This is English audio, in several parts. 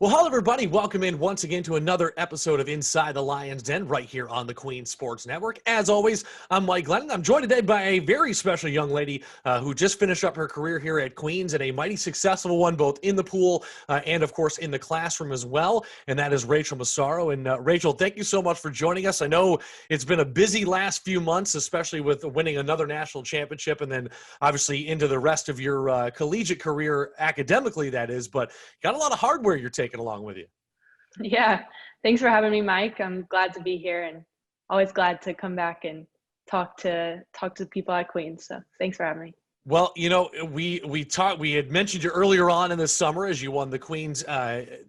Well, hello, everybody. Welcome in once again to another episode of Inside the Lion's Den right here on the Queen Sports Network. As always, I'm Mike Glennon. I'm joined today by a very special young lady who just finished up her career here at Queens, and a mighty successful one, both in the pool and, of course, in the classroom as well. And that is Rachel Massaro. And Rachel, thank you so much for joining us. I know it's been a busy last few months, especially with winning another national championship and then obviously into the rest of your collegiate career academically, that is. But got a lot of hardware you're taking along with you. Yeah, thanks for having me, Mike. I'm glad to be here and always glad to come back and talk to people at Queens. So thanks for having me. Well, you know, we had mentioned you earlier on in the summer as you won the Queen's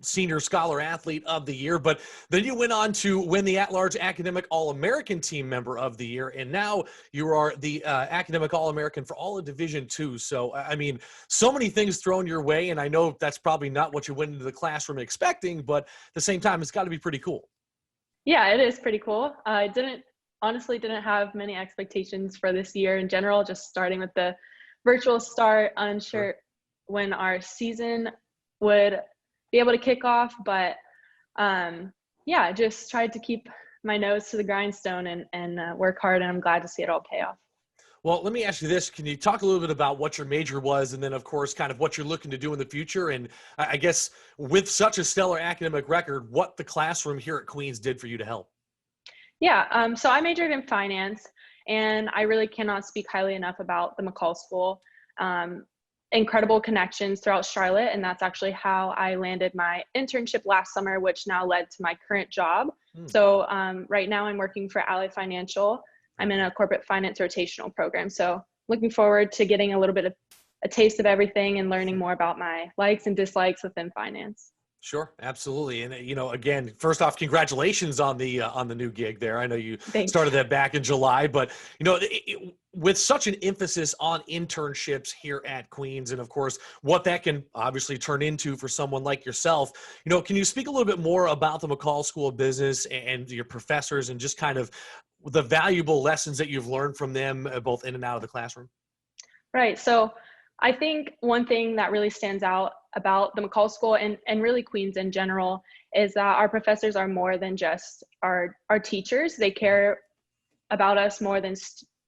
Senior Scholar Athlete of the Year, but then you went on to win the at-large Academic All-American Team Member of the Year, and now you are the Academic All-American for all of Division II. So, I mean, so many things thrown your way, and I know that's probably not what you went into the classroom expecting, but at the same time, it's got to be pretty cool. Yeah, it is pretty cool. I honestly didn't have many expectations for this year in general, just starting with the virtual start, unsure when our season would be able to kick off, but yeah, just tried to keep my nose to the grindstone and work hard, and I'm glad to see it all pay off. Well, let me ask you this. Can you talk a little bit about what your major was, and then, of course, kind of what you're looking to do in the future, and I guess with such a stellar academic record, what the classroom here at Queens did for you to help? Yeah, so I majored in finance, and I really cannot speak highly enough about the McCall School. Incredible connections throughout Charlotte, and that's actually how I landed my internship last summer, which now led to my current job. So right now I'm working for Ally Financial. I'm in a corporate finance rotational program. So looking forward to getting a little bit of a taste of everything and learning more about my likes and dislikes within finance. Sure, absolutely. And, you know, again, first off, congratulations on the new gig there. I know you started that back in July, but, you know, with such an emphasis on internships here at Queens, and of course, what that can obviously turn into for someone like yourself, you know, can you speak a little bit more about the McCall School of Business and your professors and just kind of the valuable lessons that you've learned from them, both in and out of the classroom? Right. So I think one thing that really stands out about the McCall School and really Queens in general is that our professors are more than just our teachers. They care about us more than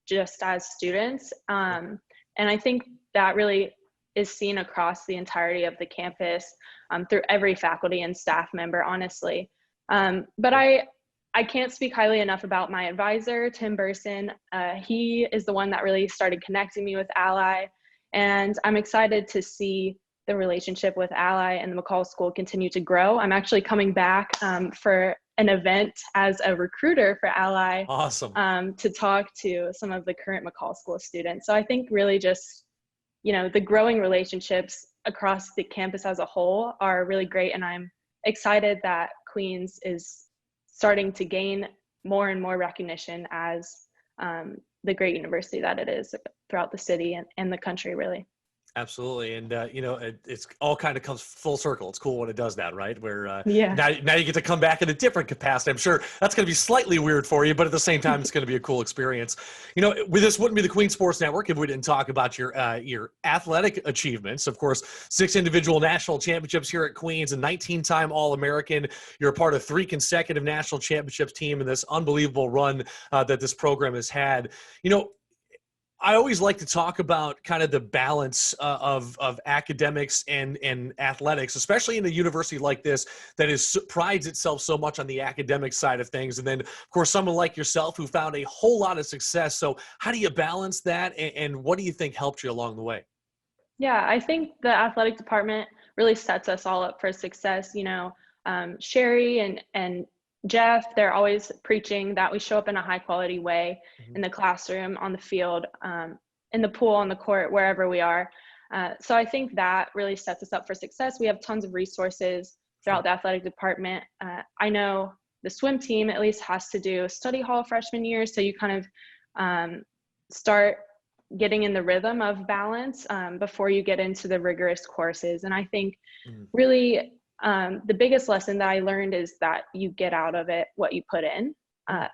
just as students. And I think that really is seen across the entirety of the campus through every faculty and staff member, honestly. But I can't speak highly enough about my advisor, Tim Burson. He is the one that really started connecting me with Ally. And I'm excited to see the relationship with Ally and the McCall School continue to grow. I'm actually coming back for an event as a recruiter for Ally. Awesome. To talk to some of the current McCall School students. So I think really just, you know, the growing relationships across the campus as a whole are really great. And I'm excited that Queens is starting to gain more and more recognition as the great university that it is throughout the city and the country, really. Absolutely. And, you know, it's all kind of comes full circle. It's cool when it does that, right? Where Yeah. now you get to come back in a different capacity. I'm sure that's going to be slightly weird for you, but at the same time, it's going to be a cool experience. You know, this wouldn't be the Queen Sports Network if we didn't talk about your athletic achievements. Of course, 6 individual national championships here at Queens, a 19-time All-American. You're a part of 3 consecutive national championships team in this unbelievable run that this program has had. You know, I always like to talk about kind of the balance of academics and athletics, especially in a university like this that prides itself so much on the academic side of things. And then, of course, someone like yourself who found a whole lot of success. So how do you balance that, and what do you think helped you along the way? Yeah, I think the athletic department really sets us all up for success. You know, Sherry and Jeff, they're always preaching that we show up in a high quality way in the classroom, on the field, in the pool, on the court, wherever we are. So I think that really sets us up for success. We have tons of resources throughout the athletic department. I know the swim team at least has to do study hall freshman year. So you kind of start getting in the rhythm of balance before you get into the rigorous courses. And I think really the biggest lesson that I learned is that you get out of it what you put in.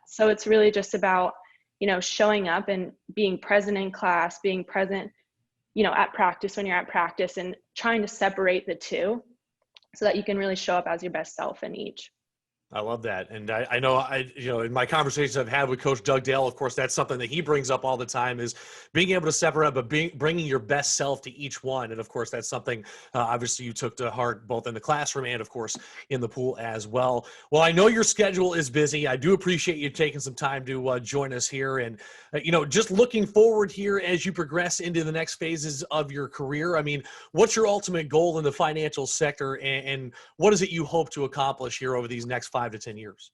So it's really just about, you know, showing up and being present in class, being present, you know, at practice when you're at practice, and trying to separate the two. so that you can really show up as your best self in each. I love that. And I know, in my conversations I've had with Coach Doug Dale, of course, that's something that he brings up all the time is being able to separate, but bringing your best self to each one. And of course, that's something obviously you took to heart both in the classroom and of course in the pool as well. Well, I know your schedule is busy. I do appreciate you taking some time to join us here. And, just looking forward here as you progress into the next phases of your career. I mean, what's your ultimate goal in the financial sector and what is it you hope to accomplish here over these next 5 to 10 years?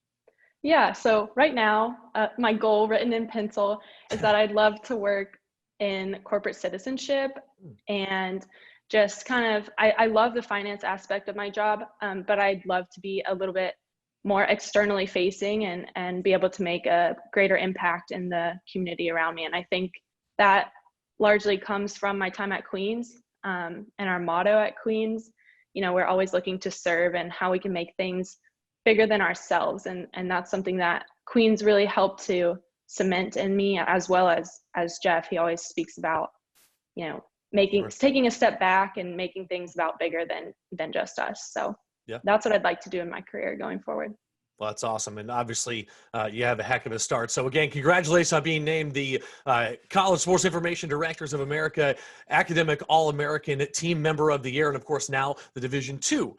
Yeah, so right now, my goal written in pencil is that I'd love to work in corporate citizenship and just kind of, I love the finance aspect of my job, but I'd love to be a little bit more externally facing and be able to make a greater impact in the community around me. And I think that largely comes from my time at Queens, and our motto at Queens. We're always looking to serve and how we can make things bigger than ourselves. And that's something that Queens really helped to cement in me, as well as Jeff. He always speaks about, taking a step back and making things about bigger than just us. So yeah, that's what I'd like to do in my career going forward. Well, that's awesome. And obviously, you have a heck of a start. So again, congratulations on being named the College Sports Information Directors of America Academic All-American Team Member of the Year. And of course, now the Division II,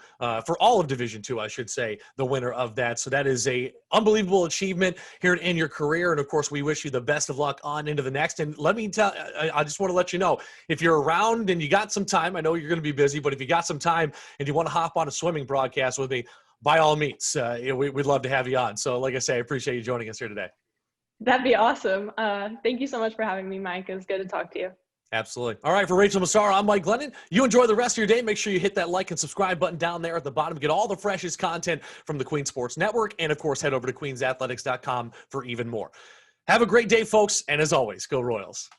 for all of Division II, I should say, the winner of that. So that is a unbelievable achievement here in your career. And of course, we wish you the best of luck on into the next. And let me I just want to let you know, if you're around and you got some time, I know you're going to be busy, but if you got some time and you want to hop on a swimming broadcast with me, by all means, we'd love to have you on. So like I say, I appreciate you joining us here today. That'd be awesome. Thank you so much for having me, Mike. It was good to talk to you. Absolutely. All right, for Rachel Massaro, I'm Mike Glennon. You enjoy the rest of your day. Make sure you hit that like and subscribe button down there at the bottom. Get all the freshest content from the Queen Sports Network. And of course, head over to queensathletics.com for even more. Have a great day, folks. And as always, go Royals.